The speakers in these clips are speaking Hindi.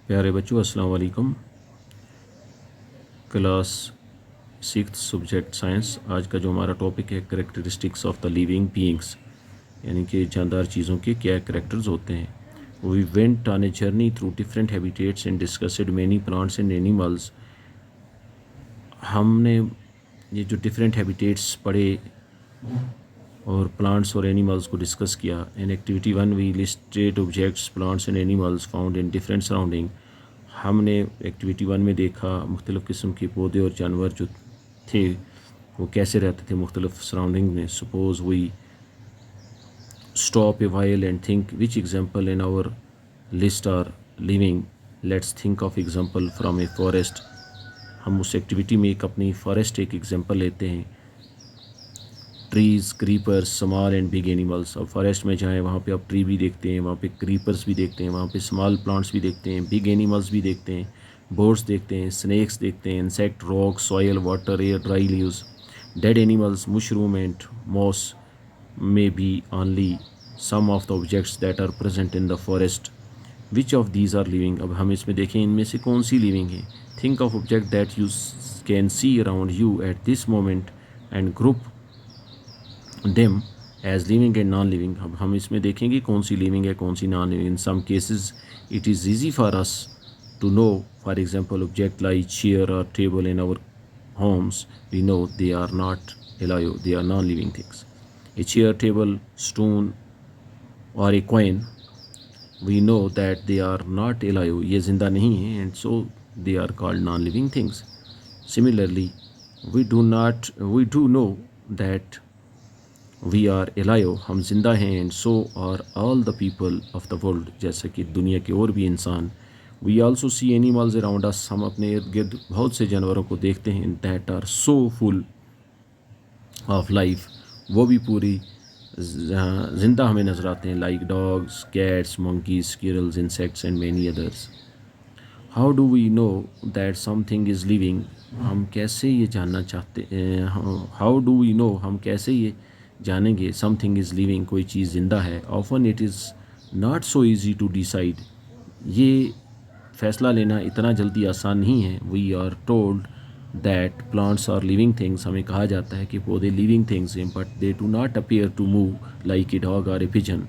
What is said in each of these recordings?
प्यारे बच्चों, अस्सलाम वालेकुम। Class 6 subject science. आज का जो हमारा टॉपिक है characteristics of the living beings, यानी कि जानदार चीज़ों के क्या करेक्टर्स होते हैं। We went on a journey through different habitats and discussed many plants and animals. हमने ये जो डिफरेंट हैबिटेट्स पढ़े और प्लांट्स और एनिमल्स को डिस्कस किया। In activity 1 we listed objects plants and animals found in different surrounding. हमने एक्टिविटी 1 में देखा मुख्तलिफ़ किस्म के पौधे और जानवर जो थे वो कैसे रहते थे मुख्तलिफ़ सराउंडिंग में। Suppose we stop a while and think which example in our list are living. Let's think of example from a forest. हम उस एक्टिविटी में एक अपनी फॉरेस्ट एक एग्जाम्पल लेते हैं। Trees, creepers, small and big animals. अब फॉरेस्ट में जाएँ वहाँ पे आप ट्री भी देखते हैं, वहाँ पे क्रीपर्स भी देखते हैं, वहाँ पे स्मॉल प्लांट्स भी देखते हैं, बिग एनिमल्स भी देखते हैं, बर्ड्स देखते हैं, स्नैक्स देखते हैं, insect, rock, soil, water, air, dry leaves, dead animals, mushroom and moss may be only some of the objects that are present in the forest. Which of these are living? अब हम इसमें देखें इनमें से कौन सी लिविंग है। Think of object that you can see around you at this moment and group them as living and non-living। अब हम इसमें देखेंगे कौन सी लिविंग है कौन सी non living. In some cases it is easy for us to know. For example, object like chair or table in our homes, we know they are not alive, they are non-living things. A chair, table, stone or a coin, we know that they are not alive, ये ज़िंदा नहीं हैं, and so they are called non-living things. Similarly, we do know that we are alive, हम ज़िंदा हैं, and so are all the people of the world, जैसे कि दुनिया के और भी इंसान। We also see animals around us, हम अपने इर्द गिर्द बहुत से जानवरों को देखते हैं, that are so full of life, वो भी पूरी ज़िंदा हमें नज़र आते हैं। Like dogs, cats, monkeys, squirrels, insects and many others. How do we know that something is living? हम कैसे ये जानना चाहते हैं, हाउ डू वी नो, हम कैसे ये जानेंगे समथिंग इज़ लिविंग, कोई चीज़ ज़िंदा है। Often it is not so easy to decide, ये फ़ैसला लेना इतना जल्दी आसान नहीं है। We are told that plants are living things, हमें कहा जाता है कि पौधे लिविंग थिंग्स हैं, but they do not appear to move like a dog और ए पिजन,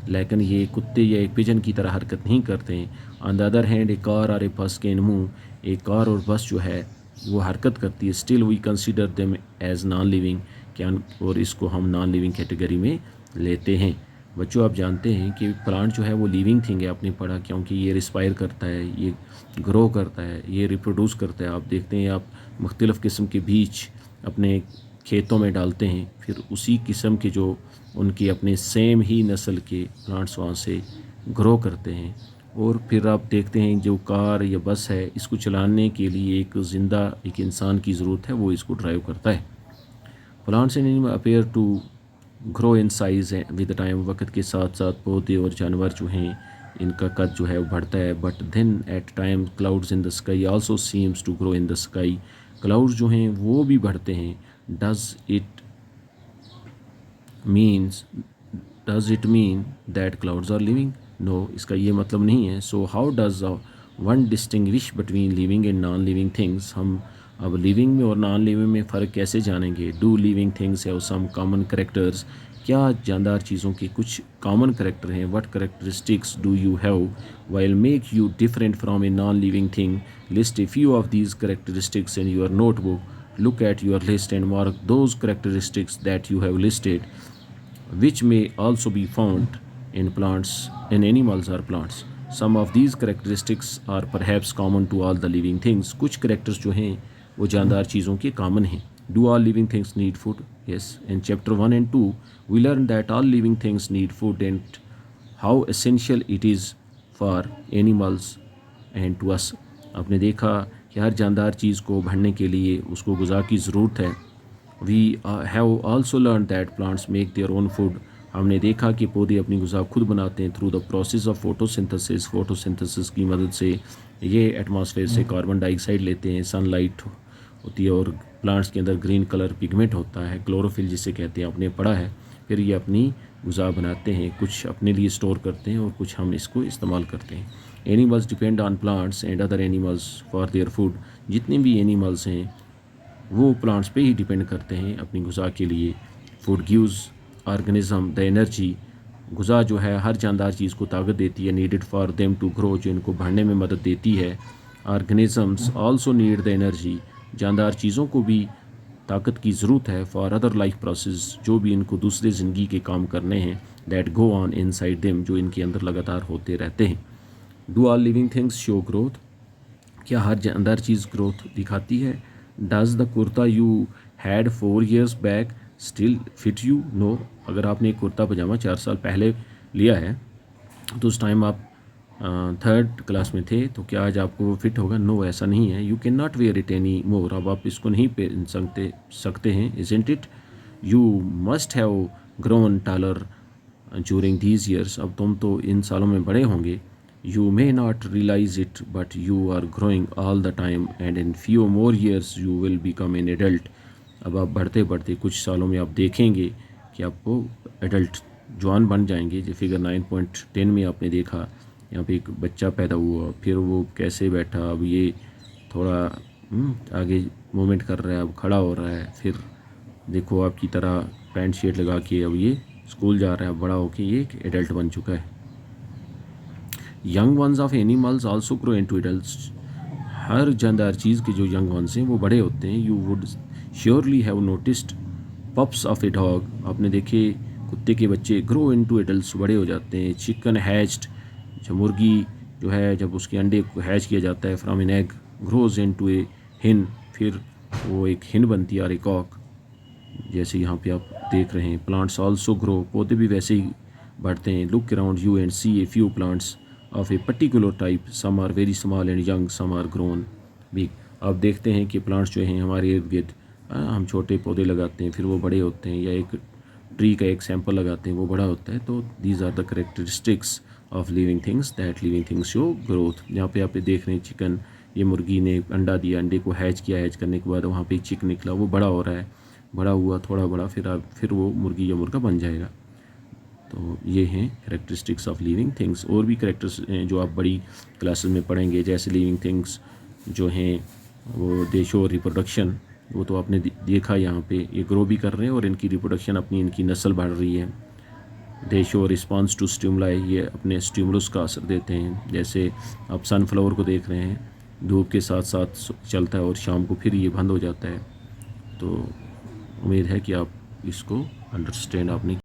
लेकिन ये कुत्ते या एक पिजन की तरह हरकत नहीं करते हैं। On the other hand A car और ए बस कैन मूव, एक कार और बस जो है वो हरकत करती है। Still we consider them as non living, क्या, और इसको हम नॉन लिविंग कैटेगरी में लेते हैं। बच्चों, आप जानते हैं कि प्लांट जो है वो लिविंग थिंग है, आपने पढ़ा, क्योंकि ये रिस्पायर करता है, ये ग्रो करता है, ये रिप्रोड्यूस करता है। आप देखते हैं आप मुख्तलिफ़ किस्म के बीज अपने खेतों में डालते हैं, फिर उसी किस्म के जो उनकी अपने सेम ही नस्ल के प्लांट्स वहाँ से ग्रो करते हैं। और फिर आप देखते हैं जो कार या बस है, इसको चलाने के लिए एक ज़िंदा एक इंसान की ज़रूरत है, वो इसको ड्राइव करता है। Plants and animal appear to grow in size है विद टाइम, वक्त के साथ साथ पौधे और जानवर जो हैं इनका कद जो है वो बढ़ता है। But then at time clouds in the sky also seems to grow in the sky, clouds जो हैं वो भी बढ़ते हैं। Does it mean that clouds are living? No, इसका ये मतलब नहीं है। So how does one distinguish between living and non living things? हम अब लिविंग में और नॉन लिविंग में फ़र्क कैसे जानेंगे? Do living things have some common characters? क्या जानदार चीज़ों के कुछ कॉमन करेक्टर हैं? What characteristics do you have while make you different from a non-living thing? List a few of these characteristics in your notebook. Look at your list and mark those characteristics that you have listed, which may also be found in plants, in animals or plants. Some of these characteristics are perhaps common to all the living things. कुछ characters जो हैं वो जानदार चीज़ों के common हैं। Do all living things need food? Yes. In chapter 1 and 2, we learned that all living things need food and how essential it is for animals and to us. आपने देखा कि हर जानदार चीज़ को बढ़ने के लिए उसको ग़िज़ा की ज़रूरत है। We have also learned that plants make their own food. हमने देखा कि पौधे अपनी ग़िज़ा खुद बनाते हैं through the process of photosynthesis. Photosynthesis की मदद से ये एटमॉस्फेयर से कार्बन डाइऑक्साइड लेते हैं, सनलाइट होती है और प्लांट्स के अंदर ग्रीन कलर पिगमेंट होता है, क्लोरोफिल जिसे कहते हैं, आपने पढ़ा है। फिर ये अपनी ग़िज़ा बनाते हैं, कुछ अपने लिए स्टोर करते हैं और कुछ हम इसको इस्तेमाल करते हैं। Animals depend on plants and other animals for their food. जितने भी एनिमल्स हैं वो प्लांट्स पे ही डिपेंड करते हैं अपनी ग़िज़ा के लिए। Food gives organism the energy. ग़िज़ा जो है हर जानदार चीज़ को ताकत देती है, needed for them to grow, जो इनको बढ़ने में मदद देती है। Organisms also need the energy. जानदार चीज़ों को भी ताकत की ज़रूरत है फॉर अदर लाइफ प्रोसेस, जो भी इनको दूसरे ज़िंदगी के काम करने हैं, that go on inside them, जो इनके अंदर लगातार होते रहते हैं। Do all living things show growth. क्या हर जानदार चीज़ ग्रोथ दिखाती है। Does the kurta you had 4 years back still fit you. No. अगर आपने एक कुर्ता पजामा 4 साल पहले लिया है तो उस टाइम आप 3rd क्लास में थे, तो क्या आज आपको वो फिट होगा। नो, ऐसा नहीं है। You can not wear it any more. अब आप इसको नहीं पहन सकते हैं। Isn't it. You must have grown taller during these years. अब तुम तो इन सालों में बड़े होंगे। You may not realise it but you are growing all the time and in few more years you will become an adult. अब आप बढ़ते बढ़ते कुछ सालों में आप देखेंगे कि आपको एडल्ट जवान बन जाएंगे। जो फिगर 9.10 में आपने देखा, यहाँ पे एक बच्चा पैदा हुआ, फिर वो कैसे बैठा, अब ये थोड़ा आगे मूवमेंट कर रहा है, अब खड़ा हो रहा है, फिर देखो आपकी तरह पैंट शर्ट लगा के अब ये स्कूल जा रहा है, बड़ा होके ये एक एडल्ट बन चुका है। Young ones of animals also grow into adults. हर जानदार चीज़ के जो यंग वंस हैं वो बड़े होते हैं। You would surely have noticed pups of a dog. आपने देखे कुत्ते के बच्चे ग्रो इनटू एडल्ट्स, बड़े हो जाते हैं। चिकन हैच्ड, जब मुर्गी जो है जब उसके अंडे को हैच किया जाता है, from an egg grows into a hen, फिर वो एक हिन बनती है और एक कॉक, जैसे यहाँ पे आप देख रहे हैं। प्लांट्स आल्सो ग्रो, पौधे भी वैसे ही बढ़ते हैं। Look around you and see a few plants of a particular type, some are very small and young, some are grown big. आप देखते हैं कि प्लांट्स जो हैं हमारे इर्द गिर्द, हम छोटे पौधे लगाते हैं फिर वो बड़े होते हैं, या एक ट्री का एक सैंपल लगाते हैं वो बड़ा होता है। तो these are the characteristics of living things that living things show growth. यहाँ पे आप देख रहे हैं चिकन, ये मुर्गी ने अंडा दिया, अंडे को हैच किया, हैच करने के बाद वहाँ पे एक चिक निकला, वो बड़ा हो रहा है, बड़ा हुआ थोड़ा बड़ा, फिर वो मुर्गी या मुर्गा बन जाएगा। तो ये हैं करेक्टरिस्टिक्स ऑफ लिविंग थिंग्स। और भी करेक्टर्स हैं जो आप बड़ी क्लासेस में पढ़ेंगे, जैसे लिविंग थिंग्स जो हैं वो दे शो रिप्रोडक्शन, वो तो आपने देखा यहाँ पे, ये ग्रो भी कर रहे हैं और इनकी रिप्रोडक्शन अपनी इनकी नस्ल बढ़ रही है। They show response to stimuli, ये अपने स्टिमुलस का असर देते हैं। जैसे आप सनफ्लावर को देख रहे हैं, धूप के साथ साथ चलता है और शाम को फिर ये बंद हो जाता है। तो उम्मीद है कि आप इसको अंडरस्टैंड आपने